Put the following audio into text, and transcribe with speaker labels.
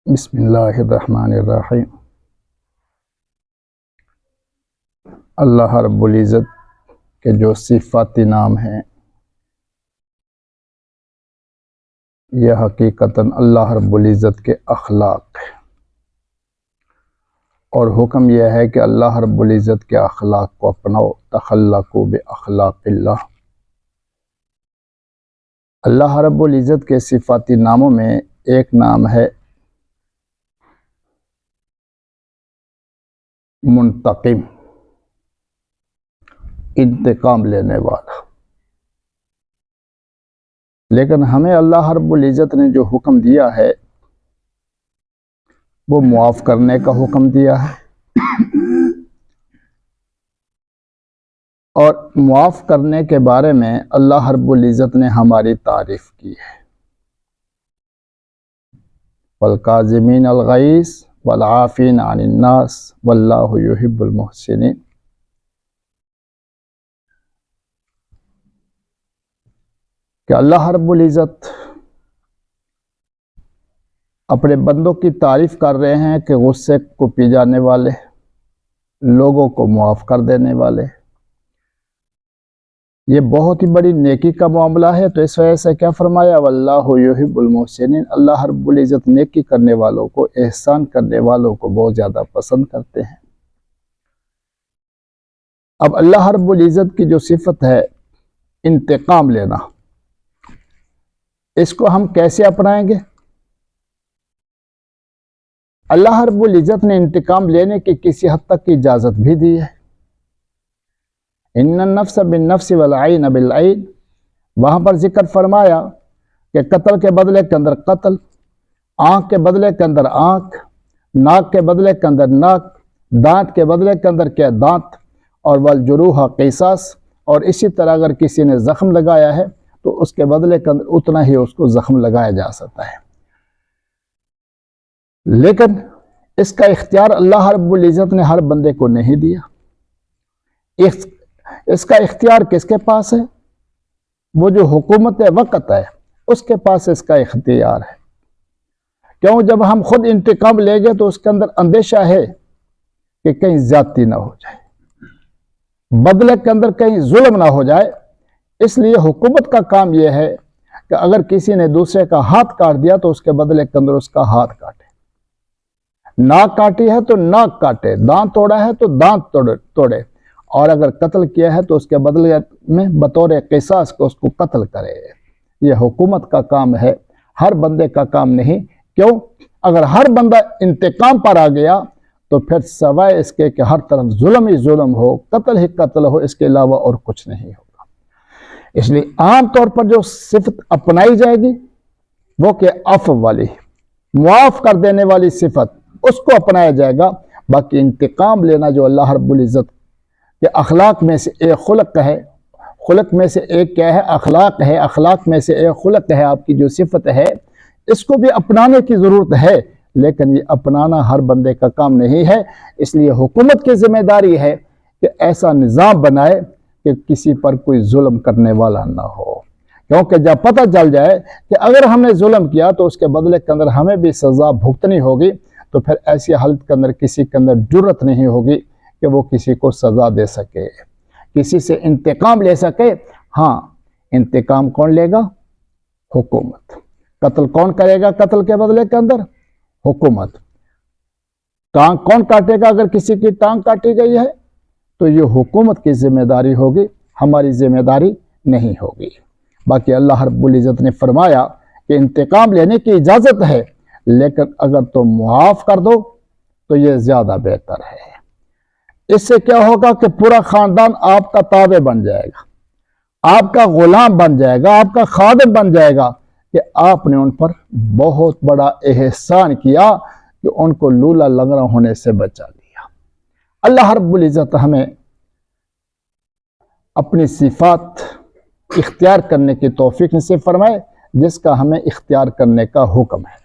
Speaker 1: بسم اللہ الرحمن الرحیم۔ اللہ رب العزت کے جو صفاتی نام ہیں یہ حقیقتاً اللہ رب العزت کے اخلاق ہیں، اور حکم یہ ہے کہ اللہ رب العزت کے اخلاق کو اپناؤ، تخلقوا باخلاق اللہ۔ اللہ رب العزت کے صفاتی ناموں میں ایک نام ہے منتقم، انتقام لینے والا۔ لیکن ہمیں اللہ رب العزت نے جو حکم دیا ہے وہ معاف کرنے کا حکم دیا ہے، اور معاف کرنے کے بارے میں اللہ رب العزت نے ہماری تعریف کی ہے، والکاظمین الغیظ والعافین عن الناس واللہ یحب المحسنین۔ کہ اللہ رب العزت اپنے بندوں کی تعریف کر رہے ہیں کہ غصے کو پی جانے والے، لوگوں کو معاف کر دینے والے۔ یہ بہت ہی بڑی نیکی کا معاملہ ہے، تو اس وجہ سے کیا فرمایا؟ واللہ یحب المحسنین۔ اللہ رب العزت نیکی کرنے والوں کو، احسان کرنے والوں کو بہت زیادہ پسند کرتے ہیں۔ اب اللہ رب العزت کی جو صفت ہے انتقام لینا، اس کو ہم کیسے اپنائیں گے؟ اللہ رب العزت نے انتقام لینے کی کسی حد تک کی اجازت بھی دی ہے۔ ان النفس بالنفس والعین بالعین، وہاں پر ذکر فرمایا کہ قتل کے بدلے کے اندر قتل، آنکھ کے بدلے کے اندر آنکھ، ناک کے بدلے کے اندر ناک، دانت کے بدلے کے اندر کیا دانت، اور والجروح قصاص۔ اور اسی طرح اگر کسی نے زخم لگایا ہے تو اس کے بدلے کے اندر اتنا ہی اس کو زخم لگایا جا سکتا ہے۔ لیکن اس کا اختیار اللہ رب العزت نے ہر بندے کو نہیں دیا۔ اس کا اختیار کس کے پاس ہے؟ وہ جو حکومت وقت ہے اس کے پاس اس کا اختیار ہے۔ کیوں؟ جب ہم خود انتقام لیں گے تو اس کے اندر اندیشہ ہے کہ کہیں زیادتی نہ ہو جائے، بدلے کے اندر کہیں ظلم نہ ہو جائے۔ اس لیے حکومت کا کام یہ ہے کہ اگر کسی نے دوسرے کا ہاتھ کاٹ دیا تو اس کے بدلے کے اندر اس کا ہاتھ کاٹے، ناک کاٹی ہے تو ناک کاٹے، دانت توڑا ہے تو دانت توڑے، اور اگر قتل کیا ہے تو اس کے بدلے میں بطور قصاص کو اس کو قتل کرے۔ یہ حکومت کا کام ہے، ہر بندے کا کام نہیں۔ کیوں؟ اگر ہر بندہ انتقام پر آ گیا تو پھر سوائے اس کے کہ ہر طرف ظلم ہی ظلم ہو، قتل ہی قتل ہو، اس کے علاوہ اور کچھ نہیں ہوگا۔ اس لیے عام طور پر جو صفت اپنائی جائے گی وہ کہ عفو والی، معاف کر دینے والی صفت، اس کو اپنایا جائے گا۔ باقی انتقام لینا جو اللہ رب العزت کے اخلاق میں سے ایک خلق ہے، خلق میں سے ایک کیا ہے؟ اخلاق ہے، اخلاق میں سے ایک خلق ہے، آپ کی جو صفت ہے، اس کو بھی اپنانے کی ضرورت ہے، لیکن یہ اپنانا ہر بندے کا کام نہیں ہے۔ اس لیے حکومت کی ذمہ داری ہے کہ ایسا نظام بنائے کہ کسی پر کوئی ظلم کرنے والا نہ ہو، کیونکہ جب پتہ چل جائے کہ اگر ہم نے ظلم کیا تو اس کے بدلے کے اندر ہمیں بھی سزا بھگتنی ہوگی، تو پھر ایسی حالت کے اندر کسی کے اندر جرت نہیں ہوگی کہ وہ کسی کو سزا دے سکے، کسی سے انتقام لے سکے۔ ہاں، انتقام کون لے گا؟ حکومت۔ قتل کون کرے گا قتل کے بدلے کے اندر؟ حکومت۔ ٹانگ کون کاٹے گا اگر کسی کی ٹانگ کاٹی گئی ہے؟ تو یہ حکومت کی ذمہ داری ہوگی، ہماری ذمہ داری نہیں ہوگی۔ باقی اللہ رب العزت نے فرمایا کہ انتقام لینے کی اجازت ہے، لیکن اگر تم معاف کر دو تو یہ زیادہ بہتر ہے۔ اس سے کیا ہوگا کہ پورا خاندان آپ کا تابع بن جائے گا، آپ کا غلام بن جائے گا، آپ کا خادم بن جائے گا، کہ آپ نے ان پر بہت بڑا احسان کیا کہ ان کو لولا لنگڑا ہونے سے بچا لیا۔ اللہ رب العزت ہمیں اپنی صفات اختیار کرنے کی توفیق نصیب فرمائے، جس کا ہمیں اختیار کرنے کا حکم ہے۔